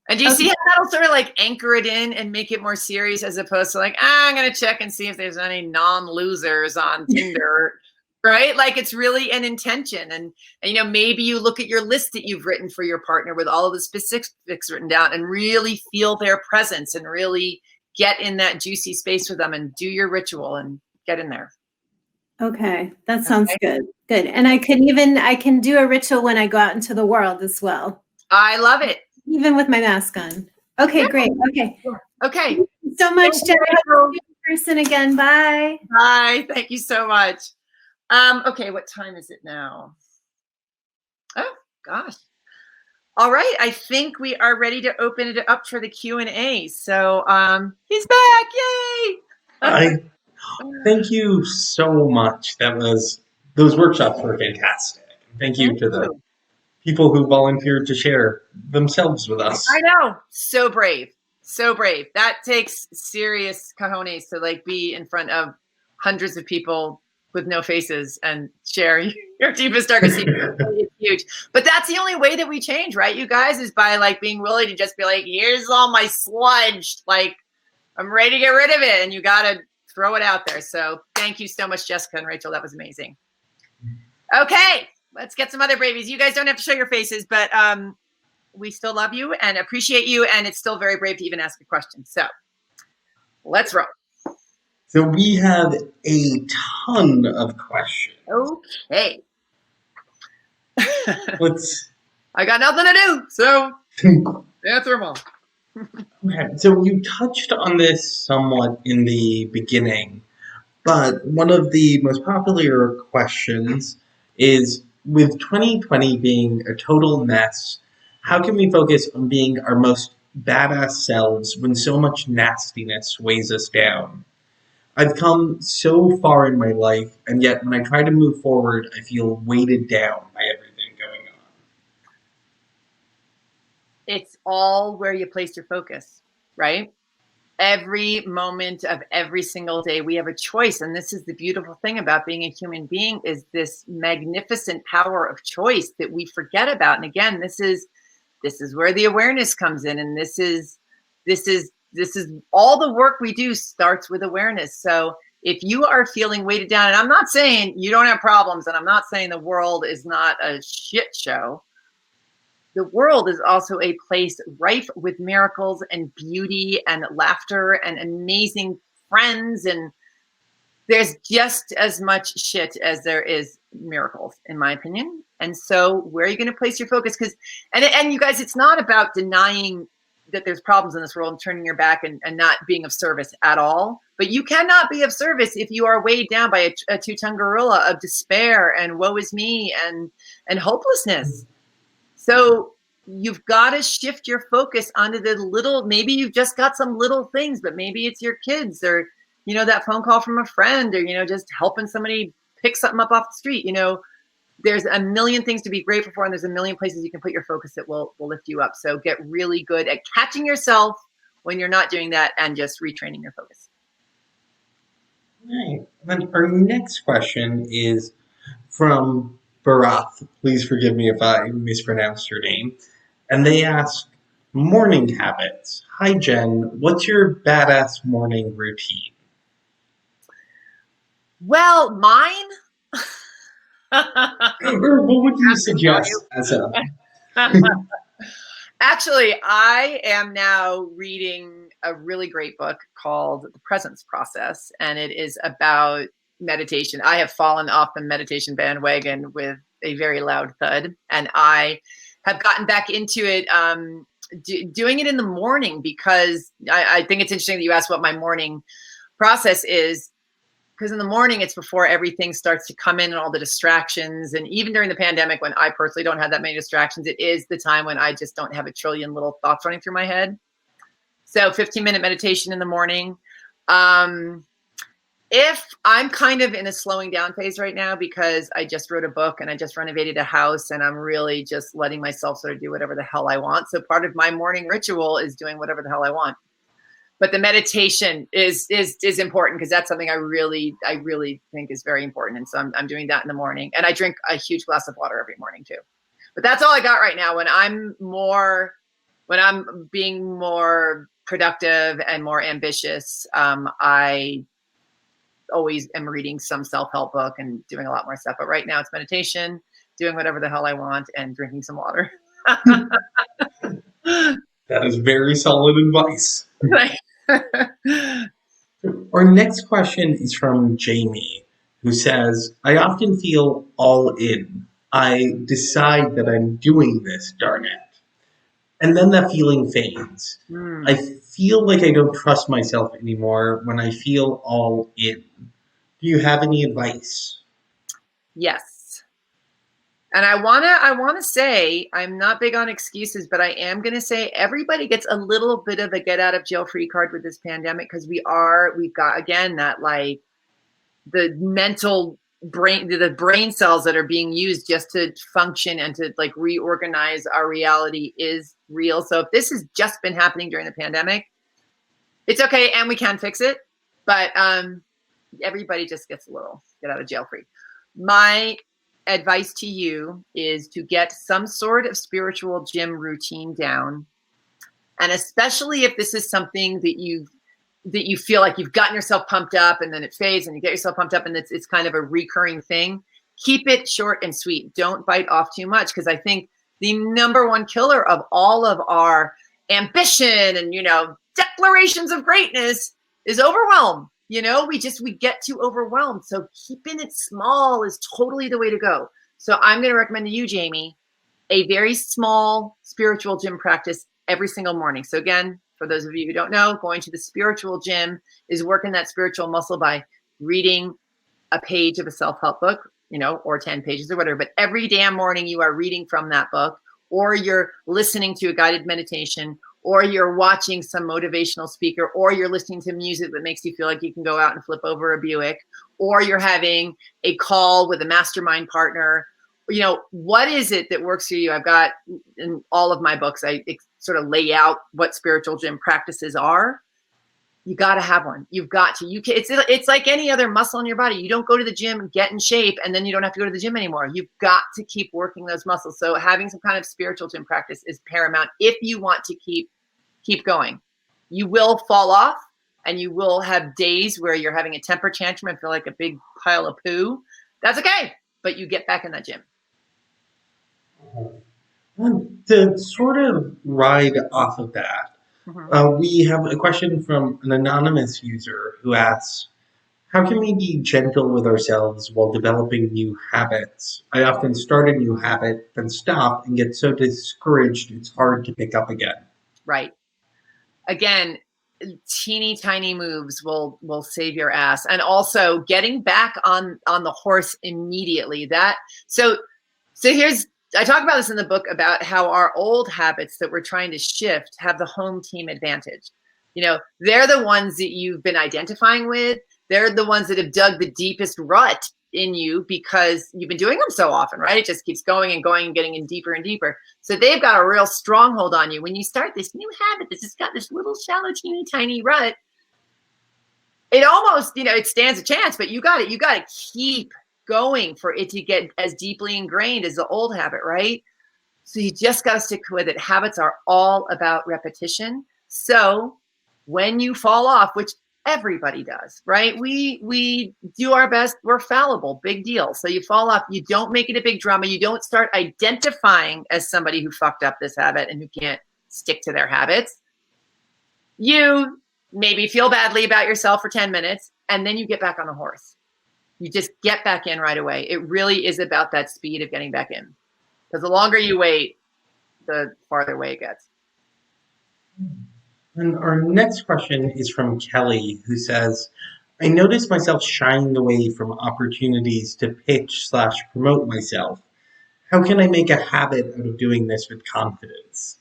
And do you see how that'll sort of like anchor it in and make it more serious, as opposed to like, I'm going to check and see if there's any non-losers on Tinder, right? Like, it's really an intention. And, maybe you look at your list that you've written for your partner with all of the specifics written down and really feel their presence and really get in that juicy space with them and do your ritual and get in there. Okay. That sounds good. Good. And I can do a ritual when I go out into the world as well. I love it. Even with my mask on. Okay, great. Okay. Okay. Thank you so much, Jen. I hope to see you in person again. Bye. Bye. Thank you so much. Okay, what time is it now? Oh, gosh. All right. I think we are ready to open it up for the Q&A. So he's back. Yay. Thank you so much. Those workshops were fantastic. Thank you to the people who volunteered to share themselves with us. I know. So brave. So brave. That takes serious cojones to like be in front of hundreds of people with no faces and share your deepest, darkest secrets. It's huge. But that's the only way that we change, right, you guys, is by like being willing to just be like, here's all my sludge. Like, I'm ready to get rid of it. And you got to throw it out there. So thank you so much, Jessica and Rachel. That was amazing. Okay. Let's get some other bravies. You guys don't have to show your faces, but we still love you and appreciate you. And it's still very brave to even ask a question. So let's roll. So we have a ton of questions. Okay. I got nothing to do, so answer them all. Okay, so you touched on this somewhat in the beginning, but one of the most popular questions is, with 2020 being a total mess, how can we focus on being our most badass selves when so much nastiness weighs us down? I've come so far in my life, and yet when I try to move forward, I feel weighted down by everything going on. It's all where you place your focus, right? Every moment of every single day, we have a choice. And this is the beautiful thing about being a human being, is this magnificent power of choice that we forget about. And again, this is where the awareness comes in. And this is all the work we do starts with awareness. So if you are feeling weighted down, and I'm not saying you don't have problems, and I'm not saying the world is not a shit show. The world is also a place rife with miracles and beauty and laughter and amazing friends. And there's just as much shit as there is miracles, in my opinion. And so where are you going to place your focus? And you guys, it's not about denying that there's problems in this world and turning your back and not being of service at all. But you cannot be of service if you are weighed down by a two-tongued gorilla of despair and woe is me and hopelessness. So you've got to shift your focus onto the little, maybe you've just got some little things, but maybe it's your kids or, that phone call from a friend or, just helping somebody pick something up off the street. There's a million things to be grateful for, and there's a million places you can put your focus that will lift you up. So get really good at catching yourself when you're not doing that and just retraining your focus. Right. Then our next question is from Barath. Please forgive me if I mispronounced your name. And they ask, morning habits. Hi, Jen. What's your badass morning routine? Well, mine... Or what would you suggest as a... Actually, I am now reading a really great book called The Presence Process, and it is about meditation. I have fallen off the meditation bandwagon with a very loud thud, and I have gotten back into it, doing it in the morning, because I think it's interesting that you asked what my morning process is. Because in the morning, it's before everything starts to come in and all the distractions. And even during the pandemic, when I personally don't have that many distractions, it is the time when I just don't have a trillion little thoughts running through my head. So 15-minute meditation in the morning. If I'm kind of in a slowing down phase right now because I just wrote a book and I just renovated a house and I'm really just letting myself sort of do whatever the hell I want. So part of my morning ritual is doing whatever the hell I want. But the meditation is important because that's something I really think is very important. And so I'm doing that in the morning. And I drink a huge glass of water every morning too. But that's all I got right now. When I'm being more productive and more ambitious, I always am reading some self-help book and doing a lot more stuff. But right now it's meditation, doing whatever the hell I want, and drinking some water. That is very solid advice. Right. Our next question is from Jamie, who says, I often feel all in. I decide that I'm doing this, darn it. And then that feeling fades. I feel like I don't trust myself anymore when I feel all in. Do you have any advice? Yes. And I wanna say I'm not big on excuses, but I am gonna say everybody gets a little bit of a get out of jail free card with this pandemic because we've got again that like the brain cells that are being used just to function and to like reorganize our reality is real. So if this has just been happening during the pandemic, it's okay and we can fix it. But everybody just gets a little get out of jail free. My advice to you is to get some sort of spiritual gym routine down. And especially if this is something that you feel like you've gotten yourself pumped up and then it fades and you get yourself pumped up and it's kind of a recurring thing, keep it short and sweet. Don't bite off too much because I think the number one killer of all of our ambition and, declarations of greatness is overwhelm. We get too overwhelmed. So keeping it small is totally the way to go. So I'm going to recommend to you, Jamie, a very small spiritual gym practice every single morning. So again, for those of you who don't know, going to the spiritual gym is working that spiritual muscle by reading a page of a self-help book, or 10 pages or whatever. But every damn morning you are reading from that book, or you're listening to a guided meditation, or you're watching some motivational speaker, or you're listening to music that makes you feel like you can go out and flip over a Buick, or you're having a call with a mastermind partner. What is it that works for you? I've got in all of my books, I sort of lay out what spiritual gym practices are. You got to have one. You've got to. It's like any other muscle in your body. You don't go to the gym, get in shape, and then you don't have to go to the gym anymore. You've got to keep working those muscles. So having some kind of spiritual gym practice is paramount if you want to keep going. You will fall off and you will have days where you're having a temper tantrum and feel like a big pile of poo. That's okay, but you get back in that gym. To sort of ride off of that, we have a question from an anonymous user who asks, how can we be gentle with ourselves while developing new habits? I often start a new habit, then stop and get so discouraged it's hard to pick up again. Right. Again, teeny tiny moves will save your ass. And also getting back on the horse immediately. So I talk about this in the book about how our old habits that we're trying to shift have the home team advantage. They're the ones that you've been identifying with. They're the ones that have dug the deepest rut in you because you've been doing them so often, right? It just keeps going and going and getting in deeper and deeper. So they've got a real stronghold on you. When you start this new habit that's just got this little shallow, teeny, tiny rut, it almost, it stands a chance, but you got to keep going for it to get as deeply ingrained as the old habit, right? So you just got to stick with it. Habits are all about repetition. So when you fall off, which everybody does, right? We do our best. We're fallible, big deal. So you fall off, you don't make it a big drama. You don't start identifying as somebody who fucked up this habit and who can't stick to their habits. You maybe feel badly about yourself for 10 minutes and then you get back on the horse. You just get back in right away. It really is about that speed of getting back in. Because the longer you wait, the farther away it gets. And our next question is from Kelly, who says, I notice myself shying away from opportunities to pitch/promote myself. How can I make a habit out of doing this with confidence?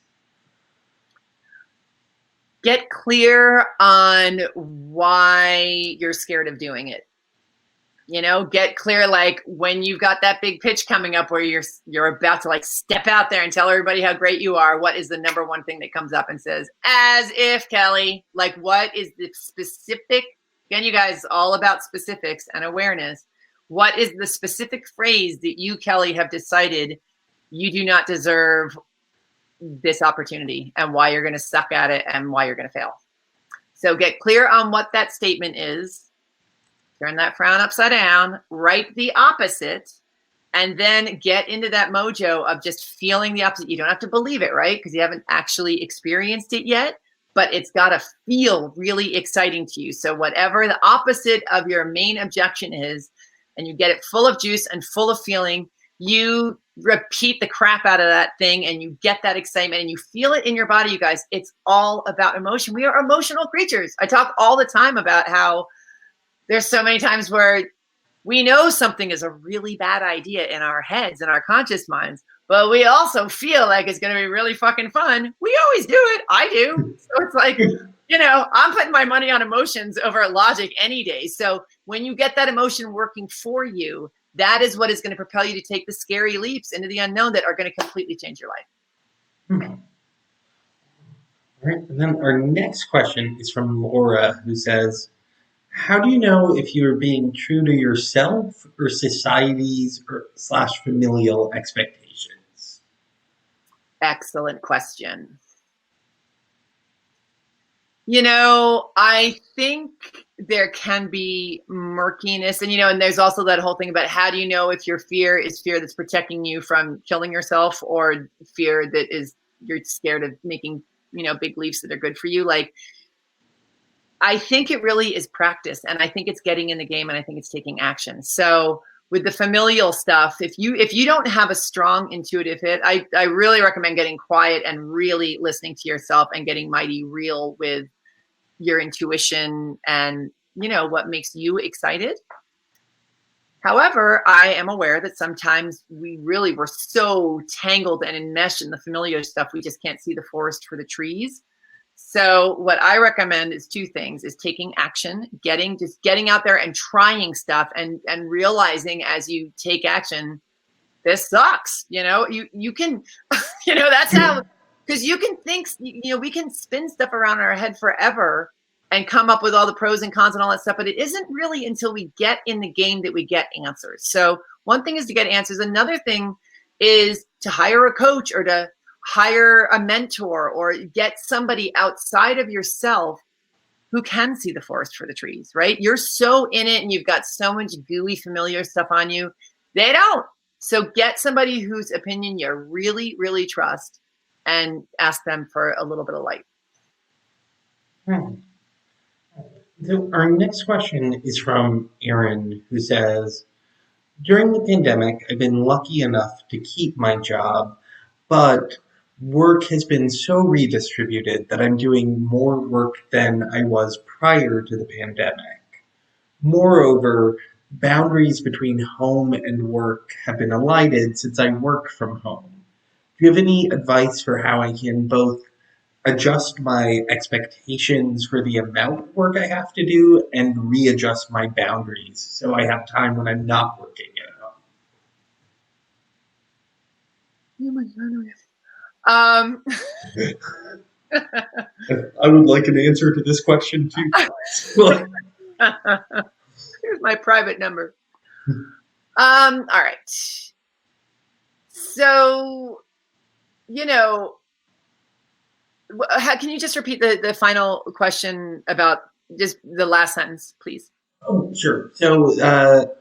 Get clear on why you're scared of doing it. You know, get clear, like when you've got that big pitch coming up where you're about to like step out there and tell everybody how great you are. What is the number one thing that comes up and says, as if, Kelly, like what is the specific, again, you guys, all about specifics and awareness. What is the specific phrase that you, Kelly, have decided you do not deserve this opportunity and why you're going to suck at it and why you're going to fail? So get clear on what that statement is. Turn that frown upside down, write the opposite, and then get into that mojo of just feeling the opposite. You don't have to believe it, right? Because you haven't actually experienced it yet, but it's got to feel really exciting to you. So whatever the opposite of your main objection is, and you get it full of juice and full of feeling, you repeat the crap out of that thing and you get that excitement and you feel it in your body, you guys. It's all about emotion. We are emotional creatures. I talk all the time about how there's so many times where we know something is a really bad idea in our heads and our conscious minds, but we also feel like it's going to be really fucking fun. We always do it. I do. So it's like, you know, I'm putting my money on emotions over logic any day. So when you get that emotion working for you, that is what is going to propel you to take the scary leaps into the unknown that are going to completely change your life. All right. And then our next question is from Laura, who says, how do you know if you're being true to yourself or society's / familial expectations? Excellent question. You know, I think there can be murkiness, and, you know, and there's also that whole thing about how do you know if your fear is fear that's protecting you from killing yourself or fear that is you're scared of making, you know, big leaps that are good for you. Like, I think it really is practice, and I think it's getting in the game, and I think it's taking action. So with the familial stuff, if you don't have a strong intuitive hit, I really recommend getting quiet and really listening to yourself and getting mighty real with your intuition and, you know, what makes you excited. However, I am aware that sometimes we're so tangled and enmeshed in the familiar stuff, we just can't see the forest for the trees. So what I recommend is two things: is taking action, getting out there and trying stuff, and realizing as you take action, this sucks. You know, you can, you know, that's how, because you can think, you know, we can spin stuff around in our head forever and come up with all the pros and cons and all that stuff, but it isn't really until we get in the game that we get answers. So one thing is to get answers. Another thing is to hire a coach or to hire a mentor or get somebody outside of yourself who can see the forest for the trees, right? You're so in it and you've got so much gooey familiar stuff on you. They don't. So get somebody whose opinion you really, really trust and ask them for a little bit of light. So our next question is from Aaron, who says, during the pandemic, I've been lucky enough to keep my job, but work has been so redistributed that I'm doing more work than I was prior to the pandemic. Moreover, boundaries between home and work have been elided since I work from home. Do you have any advice for how I can both adjust my expectations for the amount of work I have to do and readjust my boundaries so I have time when I'm not working at home? Oh my God. I would like an answer to this question too. Here's my private number. All right. So, you know, can you just repeat the final question about just the last sentence, please? Oh, sure. So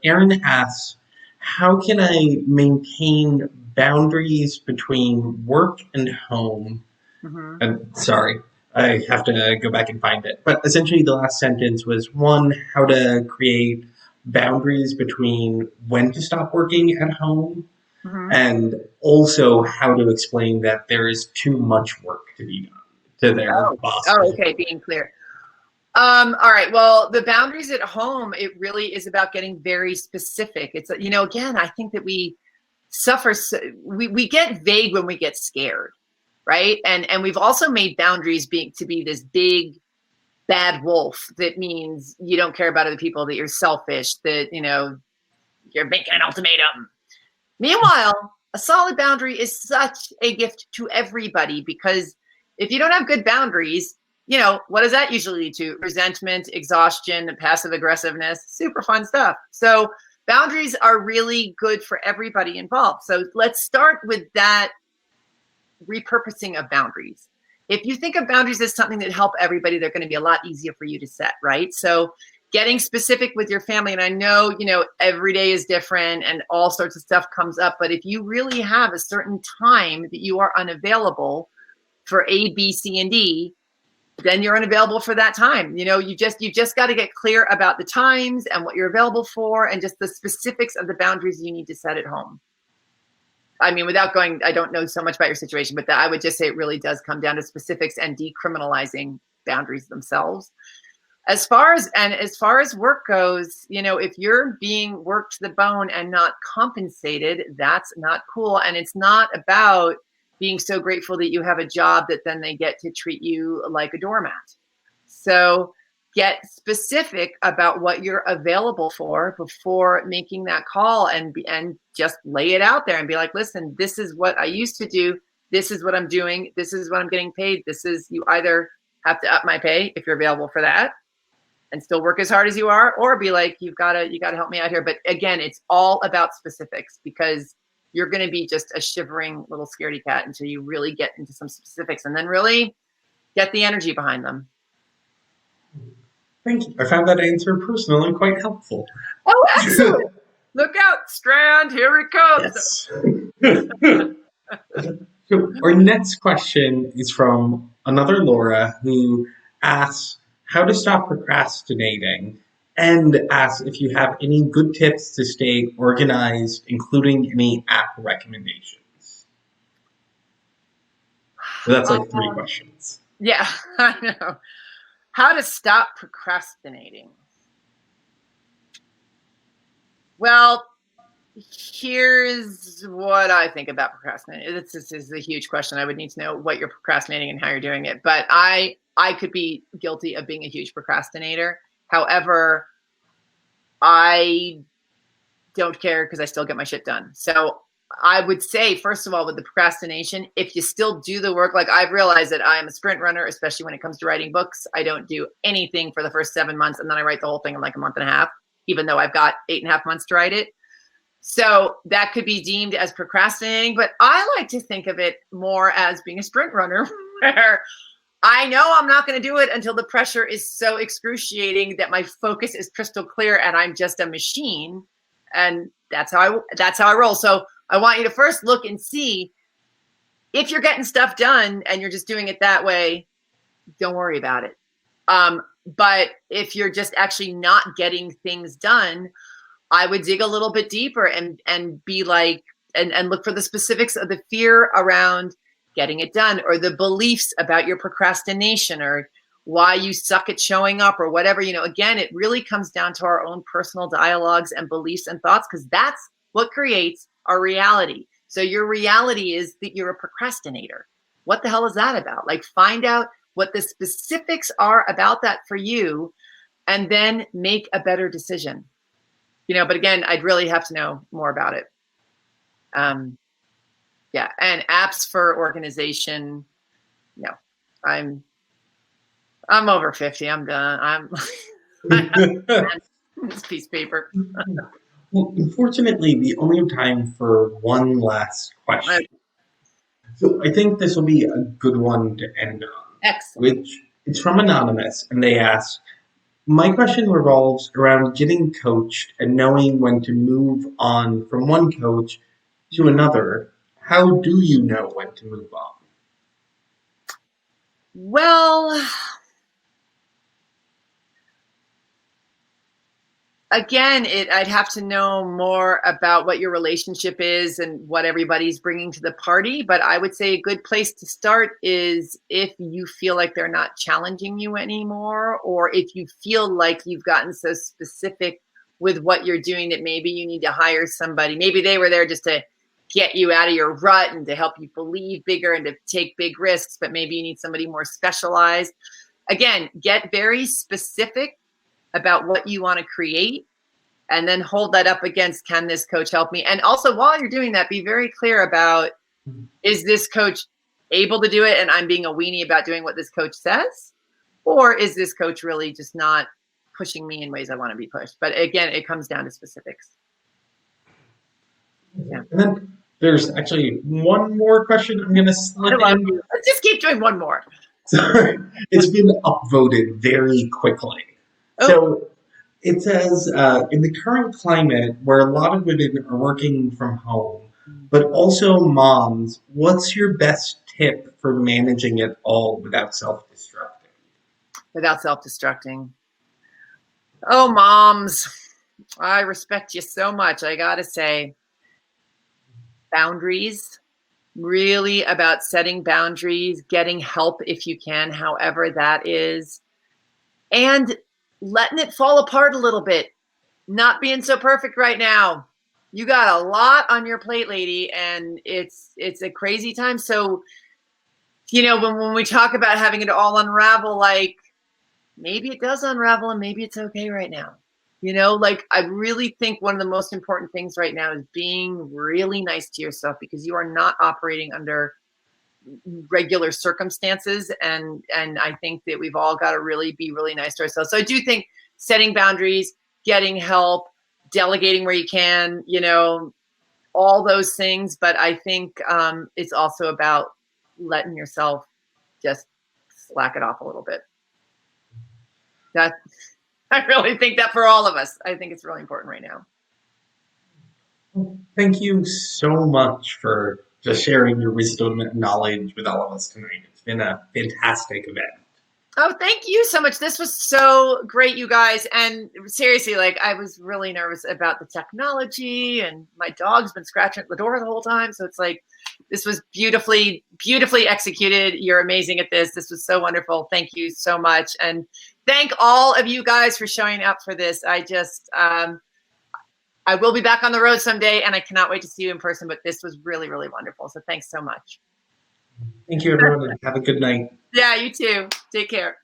Aaron asks, how can I maintain boundaries between work and home? Mm-hmm. And sorry, I have to go back and find it. But essentially the last sentence was, one, how to create boundaries between when to stop working at home, Mm-hmm. and also how to explain that there is too much work to be done to their boss. Oh, okay, being clear. All right. Well, the boundaries at home, it really is about getting very specific. It's, you know, again, I think that we suffer, we get vague when we get scared. right? And we've also made boundaries to be this big bad wolf that means you don't care about other people, that you're selfish, that, you know, you're making an ultimatum. Meanwhile, a solid boundary is such a gift to everybody, because if you don't have good boundaries, you know, what does that usually lead to? Resentment, exhaustion, passive aggressiveness, super fun stuff. So boundaries are really good for everybody involved. So let's start with that repurposing of boundaries. If you think of boundaries as something that help everybody, they're going to be a lot easier for you to set, right? So getting specific with your family, and I know, you know, every day is different and all sorts of stuff comes up, but if you really have a certain time that you are unavailable for A, B, C, and D, then you're unavailable for that time. You know, you just got to get clear about the times and what you're available for, and just the specifics of the boundaries you need to set at home. I mean, without going, I don't know so much about your situation, but I would just say it really does come down to specifics and decriminalizing boundaries themselves. As far as work goes, you know, if you're being worked to the bone and not compensated, that's not cool. And it's not about being so grateful that you have a job that then they get to treat you like a doormat. So get specific about what you're available for before making that call, and just lay it out there and be like, listen, this is what I used to do. This is what I'm doing. This is what I'm getting paid. You either have to up my pay if you're available for that and still work as hard as you are, or be like, you gotta help me out here. But again, it's all about specifics, because you're going to be just a shivering little scaredy cat until you really get into some specifics, and then really get the energy behind them. Thank you. I found that answer personally quite helpful. Oh, excellent. Look out, Strand. Here it comes. Yes. So our next question is from another Laura, who asks how to stop procrastinating, and asks if you have any good tips to stay organized, including any app recommendations. So that's like 3 questions. Yeah, I know. How to stop procrastinating. Well, here's what I think about procrastinating. This is a huge question. I would need to know what you're procrastinating and how you're doing it. But I could be guilty of being a huge procrastinator. However, I don't care because I still get my shit done. So I would say, first of all, with the procrastination, if you still do the work, like I've realized that I am a sprint runner, especially when it comes to writing books. I don't do anything for the first 7 months, and then I write the whole thing in like a month and a half, even though I've got 8.5 months to write it. So that could be deemed as procrastinating, but I like to think of it more as being a sprint runner, where I know I'm not going to do it until the pressure is so excruciating that my focus is crystal clear and I'm just a machine. And that's how I roll. So I want you to first look and see if you're getting stuff done and you're just doing it that way. Don't worry about it. But if you're just actually not getting things done, I would dig a little bit deeper and be like, and look for the specifics of the fear around getting it done, or the beliefs about your procrastination, or why you suck at showing up, or whatever. You know, again, it really comes down to our own personal dialogues and beliefs and thoughts, because that's what creates our reality. So your reality is that you're a procrastinator. What the hell is that about? Like, find out what the specifics are about that for you, and then make a better decision. You know, but again, I'd really have to know more about it. Yeah, and apps for organization. No, I'm over 50. I'm done. This piece of paper. Well, unfortunately, we only have time for one last question. So I think this will be a good one to end on. Excellent. Which it's from Anonymous, and they ask, my question revolves around getting coached and knowing when to move on from one coach to another. How do you know when to move on? Well, again, I'd have to know more about what your relationship is and what everybody's bringing to the party. But I would say a good place to start is if you feel like they're not challenging you anymore, or if you feel like you've gotten so specific with what you're doing that maybe you need to hire somebody. Maybe they were there just to get you out of your rut and to help you believe bigger and to take big risks, but maybe you need somebody more specialized. Again, get very specific about what you want to create and then hold that up against, can this coach help me? And also while you're doing that, be very clear about, is this coach able to do it and I'm being a weenie about doing what this coach says? Or is this coach really just not pushing me in ways I want to be pushed? But again, it comes down to specifics. Yeah. And then there's actually one more question I'm going to slip in. You. Let's just keep doing one more. So it's been upvoted very quickly. Oh. So it says, in the current climate where a lot of women are working from home, but also moms, what's your best tip for managing it all without self-destructing? Without self-destructing. Oh, moms, I respect you so much. I got to say, boundaries, really about setting boundaries, getting help if you can, however that is, and letting it fall apart a little bit. Not being so perfect right now. You got a lot on your plate, lady, and it's a crazy time. So, you know, when we talk about having it all unravel, like maybe it does unravel and maybe it's okay right now. You know, like I really think one of the most important things right now is being really nice to yourself, because you are not operating under regular circumstances. And I think that we've all got to really be really nice to ourselves. So I do think setting boundaries, getting help, delegating where you can, you know, all those things. But I think it's also about letting yourself just slack it off a little bit. I really think that for all of us, I think it's really important right now. Thank you so much for just sharing your wisdom and knowledge with all of us tonight. It's been a fantastic event. Oh, thank you so much. This was so great, you guys. And seriously, like I was really nervous about the technology, and my dog's been scratching at the door the whole time. So it's like, this was beautifully, beautifully executed. You're amazing at this. This was so wonderful. Thank you so much. And thank all of you guys for showing up for this. I just, I will be back on the road someday, and I cannot wait to see you in person, but this was really, really wonderful. So thanks so much. Thank you, everyone, and have a good night. Yeah, you too. Take care.